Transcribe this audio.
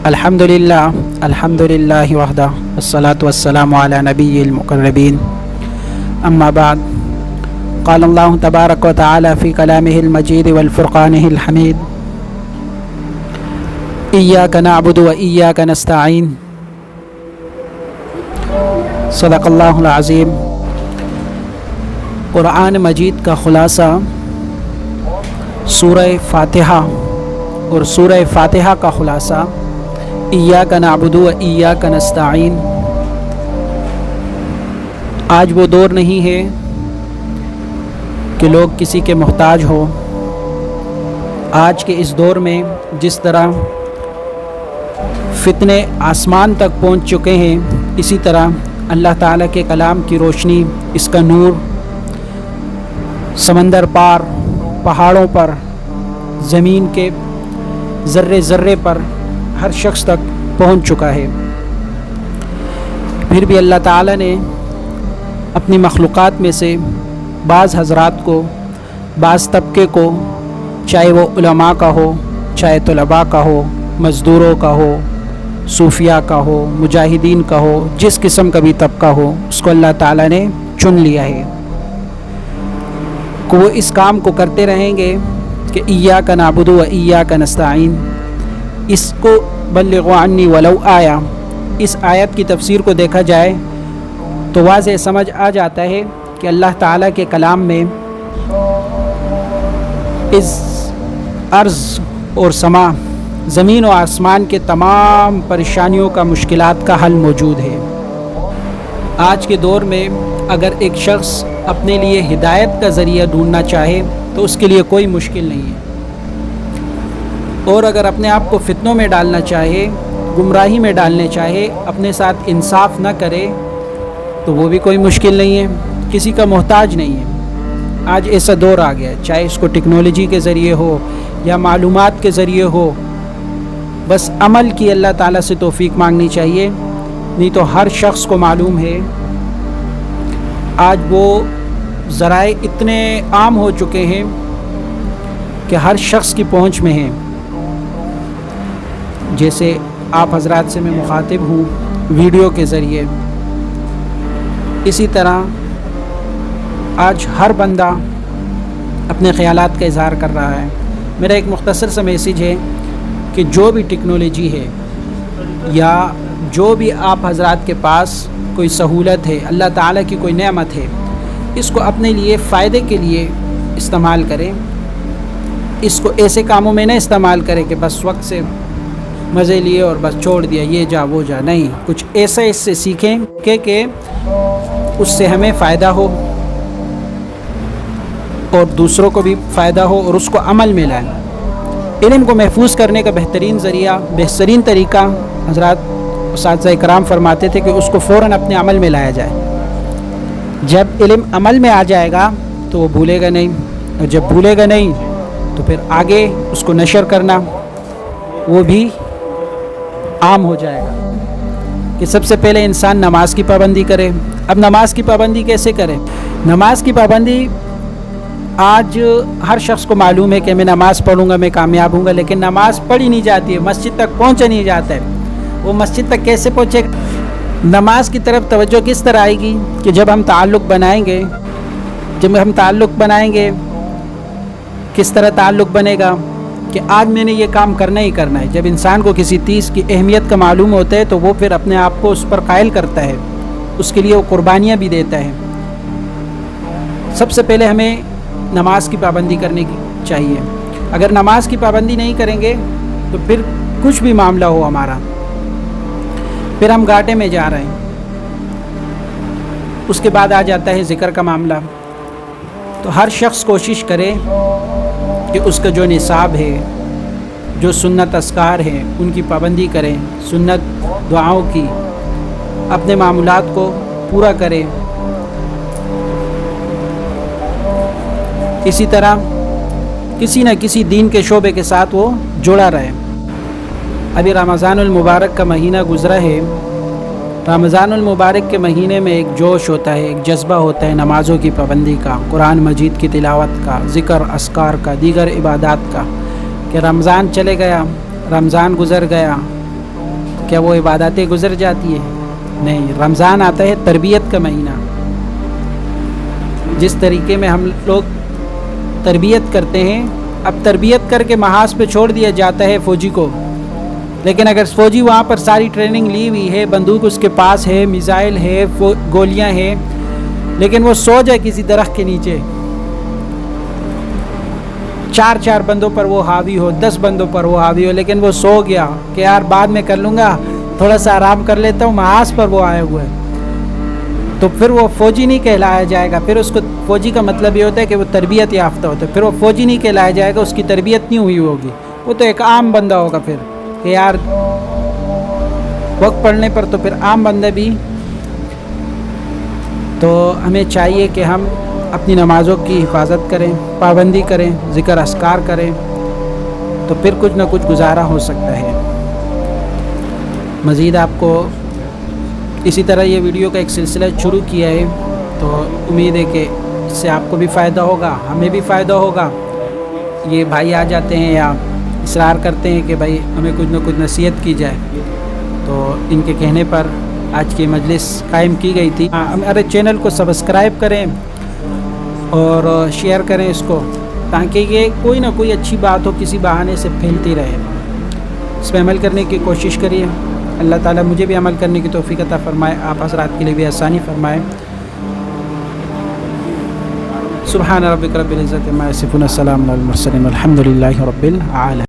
الحمدللہ وحدہ والصلاة والسلام علی نبی المقربین اما بعد قال اللہ تبارک و تعالی فی کلامہ المجید والفرقانہ الحمید ایاک نعبد و ایاک نستعین صدق اللہ العظیم۔ قرآن مجید کا خلاصہ سورہ فاتحہ اور سورہ فاتحہ کا خلاصہ ایاک نعبد و ایاک نستعین۔ آج وہ دور نہیں ہے کہ لوگ کسی کے محتاج ہو۔ آج کے اس دور میں جس طرح فتنے آسمان تک پہنچ چکے ہیں، اسی طرح اللہ تعالیٰ کے کلام کی روشنی، اس کا نور سمندر پار، پہاڑوں پر، زمین کے ذرے ذرے پر ہر شخص تک پہنچ چکا ہے۔ پھر بھی اللہ تعالیٰ نے اپنی مخلوقات میں سے بعض حضرات کو، بعض طبقے کو، چاہے وہ علماء کا ہو، چاہے طلباء کا ہو، مزدوروں کا ہو، صوفیاء کا ہو، مجاہدین کا ہو، جس قسم کا بھی طبقہ ہو، اس کو اللہ تعالیٰ نے چن لیا ہے کہ وہ اس کام کو کرتے رہیں گے کہ ایاک نعبد و ایاک نستعین۔ اس کو بلغوا عنی ولو آیا، اس آیت کی تفسیر کو دیکھا جائے تو واضح سمجھ آ جاتا ہے کہ اللہ تعالیٰ کے کلام میں اس ارض اور سما، زمین و آسمان کے تمام پریشانیوں کا، مشکلات کا حل موجود ہے۔ آج کے دور میں اگر ایک شخص اپنے لیے ہدایت کا ذریعہ ڈھونڈنا چاہے تو اس کے لیے کوئی مشکل نہیں ہے، اور اگر اپنے آپ کو فتنوں میں ڈالنا چاہے، گمراہی میں ڈالنے چاہے، اپنے ساتھ انصاف نہ کرے تو وہ بھی کوئی مشکل نہیں ہے، کسی کا محتاج نہیں ہے۔ آج ایسا دور آ گیا ہے، چاہے اس کو ٹیکنالوجی کے ذریعے ہو یا معلومات کے ذریعے ہو، بس عمل کی اللہ تعالیٰ سے توفیق مانگنی چاہیے۔ نہیں تو ہر شخص کو معلوم ہے، آج وہ ذرائع اتنے عام ہو چکے ہیں کہ ہر شخص کی پہنچ میں ہیں۔ جیسے آپ حضرات سے میں مخاطب ہوں ویڈیو کے ذریعے، اسی طرح آج ہر بندہ اپنے خیالات کا اظہار کر رہا ہے۔ میرا ایک مختصر سا میسیج ہے کہ جو بھی ٹیکنالوجی ہے یا جو بھی آپ حضرات کے پاس کوئی سہولت ہے، اللہ تعالیٰ کی کوئی نعمت ہے، اس کو اپنے لیے فائدے کے لیے استعمال کریں۔ اس کو ایسے کاموں میں نہ استعمال کریں کہ بس وقت سے مزے لیے اور بس چھوڑ دیا، یہ جا وہ جا، نہیں، کچھ ایسا اس سے سیکھیں کہ اس سے ہمیں فائدہ ہو اور دوسروں کو بھی فائدہ ہو، اور اس کو عمل میں لائیں۔ علم کو محفوظ کرنے کا بہترین ذریعہ، بہترین طریقہ حضرات اساتذہ اکرام فرماتے تھے کہ اس کو فوراً اپنے عمل میں لایا جائے۔ جب علم عمل میں آ جائے گا تو وہ بھولے گا نہیں، اور جب بھولے گا نہیں تو پھر آگے اس کو نشر کرنا وہ بھی عام ہو جائے گا۔ کہ سب سے پہلے انسان نماز کی پابندی کرے۔ اب نماز کی پابندی کیسے کرے؟ نماز کی پابندی آج ہر شخص کو معلوم ہے کہ میں نماز پڑھوں گا میں کامیاب ہوں گا، لیکن نماز پڑھی نہیں جاتی ہے، مسجد تک پہنچا نہیں جاتا ہے۔ وہ مسجد تک کیسے پہنچے گا؟ نماز کی طرف توجہ کس طرح آئے گی کہ جب ہم تعلق بنائیں گے، کس طرح تعلق بنے گا کہ آج میں نے یہ کام کرنا ہی کرنا ہے۔ جب انسان کو کسی چیز کی اہمیت کا معلوم ہوتا ہے تو وہ پھر اپنے آپ کو اس پر قائل کرتا ہے، اس کے لیے وہ قربانیاں بھی دیتا ہے۔ سب سے پہلے ہمیں نماز کی پابندی کرنے کی چاہیے۔ اگر نماز کی پابندی نہیں کریں گے تو پھر کچھ بھی معاملہ ہو ہمارا، پھر ہم گھاٹے میں جا رہے ہیں۔ اس کے بعد آ جاتا ہے ذکر کا معاملہ۔ تو ہر شخص کوشش کرے کہ اس کا جو نصاب ہے، جو سنت اذکار ہیں، ان کی پابندی کریں، سنت دعاؤں کی، اپنے معمولات کو پورا کرے۔ اسی طرح کسی نہ کسی دین کے شعبے کے ساتھ وہ جڑا رہے۔ ابھی رمضان المبارک کا مہینہ گزرا ہے۔ رمضان المبارک کے مہینے میں ایک جوش ہوتا ہے، ایک جذبہ ہوتا ہے نمازوں کی پابندی کا، قرآن مجید کی تلاوت کا، ذکر اذکار کا، دیگر عبادات کا، کہ رمضان چلے گیا، رمضان گزر گیا، کیا وہ عبادتیں گزر جاتی ہیں؟ نہیں، رمضان آتا ہے تربیت کا مہینہ. جس طریقے میں ہم لوگ تربیت کرتے ہیں، اب تربیت کر کے محاذ پہ چھوڑ دیا جاتا ہے فوجی کو، لیکن اگر فوجی وہاں پر ساری ٹریننگ لی ہوئی ہے، بندوق اس کے پاس ہے، میزائل ہے، گولیاں ہیں، لیکن وہ سو جائے کسی درخت کے نیچے، 4 بندوں پر وہ حاوی ہو، 10 بندوں پر وہ حاوی ہو، لیکن وہ سو گیا کہ یار بعد میں کر لوں گا، تھوڑا سا آرام کر لیتا ہوں، محاذ پر وہ آئے ہوئے، تو پھر وہ فوجی نہیں کہلایا جائے گا. پھر اس کو فوجی کا مطلب یہ ہوتا ہے کہ وہ تربیت یافتہ ہوتا ہے، پھر وہ فوجی نہیں کہلایا جائے گا، اس کی تربیت نہیں ہوئی ہوگی، وہ تو ایک عام بندہ ہوگا. پھر کہ یار وقت پڑنے پر تو پھر عام بندہ بھی. تو ہمیں چاہیے کہ ہم اپنی نمازوں کی حفاظت کریں، پابندی کریں، ذکر اذکار کریں، تو پھر کچھ نہ کچھ گزارا ہو سکتا ہے. مزید آپ کو اسی طرح یہ ویڈیو کا ایک سلسلہ شروع کیا ہے، تو امید ہے کہ اس سے آپ کو بھی فائدہ ہوگا، ہمیں بھی فائدہ ہوگا. یہ بھائی آ جاتے ہیں یا اصرار کرتے ہیں کہ بھائی ہمیں کچھ نہ کچھ نصیحت کی جائے، تو ان کے کہنے پر آج کی مجلس قائم کی گئی تھی. ہمارے چینل کو سبسکرائب کریں اور شیئر کریں اس کو، تاکہ یہ کوئی نہ کوئی اچھی بات ہو کسی بہانے سے پھیلتی رہے. اس پہ عمل کرنے کی کوشش کریے. اللہ تعالیٰ مجھے بھی عمل کرنے کی توفیق عطا فرمائے، آپ حضرات کے لیے بھی آسانی فرمائے. سبحان ربک رب العزت عما یصفون، السلام علی المرسلین، الحمد للہ رب العالمین.